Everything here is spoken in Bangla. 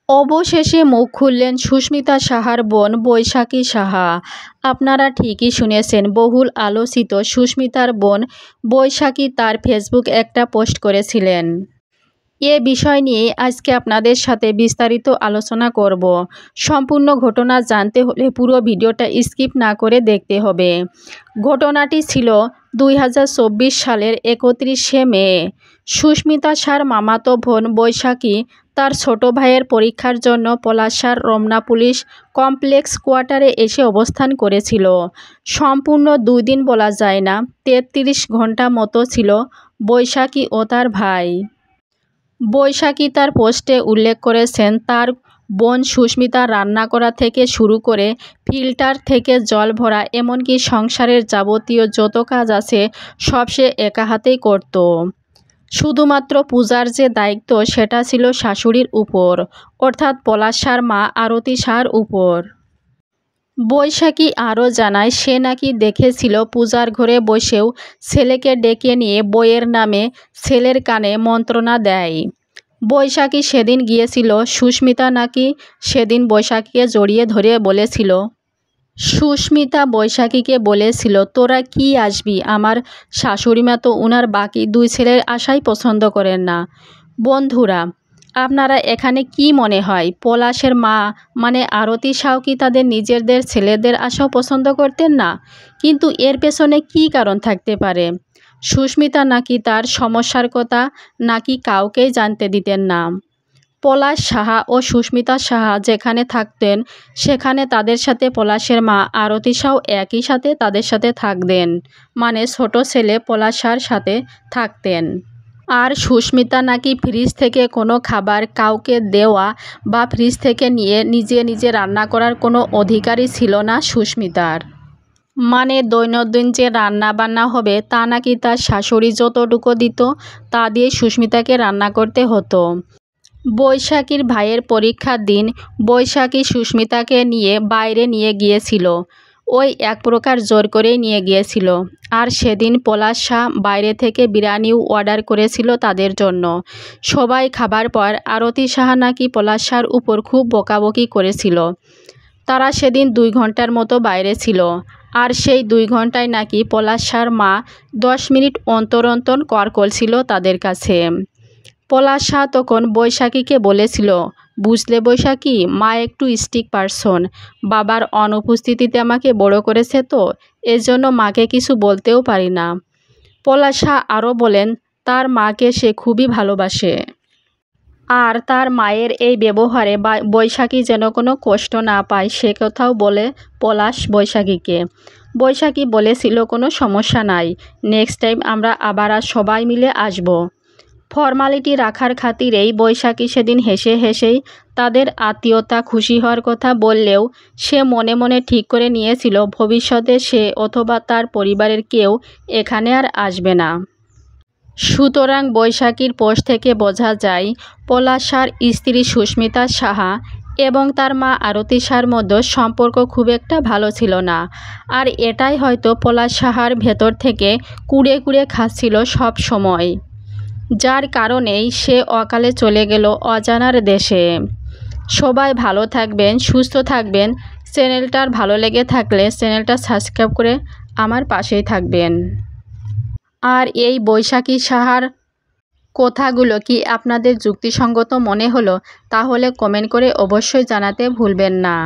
অবশেষে মুখ খুললেন সুস্মিতা সাহার বোন বৈশাখী সাহা। আপনারা ঠিকই শুনেছেন, বহুল আলোচিত সুস্মিতার বোন বৈশাখী তার ফেসবুক একটা পোস্ট করেছিলেন। এ বিষয় নিয়ে আজকে আপনাদের সাথে বিস্তারিত আলোচনা করব। সম্পূর্ণ ঘটনা জানতে হলে পুরো ভিডিওটা স্কিপ না করে দেখতে হবে। ঘটনাটি ছিল 2024 সালের 31শে মে। সুস্মিতা সাহার মামাতো বোন বৈশাখী তার ছোট ভাইয়ের পরীক্ষার জন্য পলাশার রমনা পুলিশ কমপ্লেক্স কোয়ার্টারে এসে অবস্থান করেছিল। সম্পূর্ণ 2 দিন বলা যায় না, 33 ঘন্টা মতো ছিল বৈশাখী ও তার ভাই। বৈশাখী তার পোস্টে উল্লেখ করেছেন, তার বোন সুস্মিতা রান্না করা থেকে শুরু করে ফিল্টার থেকে জল ভরা, এমনকি সংসারের যাবতীয় যত কাজ আছে সব সে একা হাতেই করত। শুধুমাত্র পূজার যে দায়িত্ব সেটা ছিল শাশুড়ির উপর, অর্থাৎ পলাশার মা আরতি সাহার উপর। বৈশাখী আরও জানায়, সে নাকি দেখেছিল পূজার ঘরে বসেও ছেলেকে ডেকে নিয়ে বইয়ের নামে ছেলের কানে মন্ত্রণা দেয়। বৈশাখী সেদিন গিয়েছিল, সুস্মিতা নাকি সেদিন বৈশাখীকে জড়িয়ে ধরে বলেছিল। সুস্মিতা বৈশাখীকে বলেছিল, তোরা কি আসবি, আমার শাশুড়িমা তো উনার বাকি 2 ছেলের আশাই পছন্দ করেন না। বন্ধুরা, আপনারা এখানে কি মনে হয়, পলাশের মা মানে আরতি সাহা কি তাদের নিজেদের ছেলেদের আশাও পছন্দ করতেন না? কিন্তু এর পেছনে কি কারণ থাকতে পারে? সুস্মিতা নাকি তার সমস্যার কথা নাকি কাউকেই জানতে দিতেন না। পলাশ সাহা ও সুস্মিতা সাহা যেখানে থাকতেন সেখানে তাদের সাথে পলাশের মা আরতি সাহাও একই সাথে তাদের সাথে থাকতেন, মানে ছোট ছেলে পলাশার সাথে থাকতেন। আর সুস্মিতা নাকি ফ্রিজ থেকে কোনো খাবার কাউকে দেওয়া বা ফ্রিজ থেকে নিয়ে নিজে নিজে রান্না করার কোনো অধিকারই ছিল না সুস্মিতার। মানে দৈনন্দিন যে রান্না বান্না হবে তা নাকি তার শাশুড়ি যতটুকু দিত তা দিয়ে সুস্মিতাকে রান্না করতে হতো। বৈশাখীর ভাইয়ের পরীক্ষার দিন বৈশাখী সুস্মিতাকে নিয়ে বাইরে নিয়ে গিয়েছিল, ওই এক প্রকার জোর করেই নিয়ে গিয়েছিল। আর সেদিন পলাশ সাহা বাইরে থেকে বিরিয়ানিও অর্ডার করেছিল তাদের জন্য। সবাই খাবার পর আরতি সাহা নাকি পলাশ সাহার উপর খুব বকাবকি করেছিল। তারা সেদিন 2 ঘন্টার মতো বাইরে ছিল, আর সেই 2 ঘন্টায় নাকি পলাশ সাহার মা 10 মিনিট অন্তর অন্তর কল করছিল তাদের কাছে। পলাশ সাহা তখন বৈশাখীকে বলেছিল, বুঝলে বৈশাখী, মা একটু স্ট্রিক পারসন, বাবার অনুপস্থিতিতে আমাকে বড় করেছে, তো এজন্য মাকে কিছু বলতেও পারি না। পলাশ সাহা আরও বলেন, তার মাকে সে খুবই ভালোবাসে। আর তার মায়ের এই ব্যবহারে বৈশাখী যেন কোনো কষ্ট না পায় সে কথাও বলে পলাশ বৈশাখীকে। বৈশাখী বলেছিল, কোনো সমস্যা নাই, নেক্সট টাইম আমরা আবার সবাই মিলে আসব। ফর্মালিটি রাখার খাতিরেই বৈশাখী সেদিন হেসে হেসেই তাদের আত্মীয়তা খুশি হওয়ার কথা বললেও সে মনে মনে ঠিক করে নিয়েছিল ভবিষ্যতে সে অথবা তার পরিবারের কেউ এখানে আর আসবে না। সুতরাং বৈশাখীর পোস্ট থেকে বোঝা যায় পলাশ সাহার স্ত্রী সুস্মিতা সাহা এবং তার মা আরতি সাহার মধ্যে সম্পর্ক খুব একটা ভালো ছিল না। আর এটাই হয়তো পলাশ সাহার ভেতর থেকে কুড়ে কুড়ে খাচ্ছিল সব সময়, যার কারণেই সে অকালে চলে গেল অজানার দেশে। সবাই ভালো থাকবেন, সুস্থ থাকবেন। চ্যানেলটার ভালো লেগে থাকলে চ্যানেলটা সাবস্ক্রাইব করে আমার পাশেই থাকবেন। আর এই বৈশাখী সাহার কথাগুলো কি আপনাদের যুক্তিসঙ্গত মনে হলো? তাহলে কমেন্ট করে অবশ্যই জানাতে ভুলবেন না।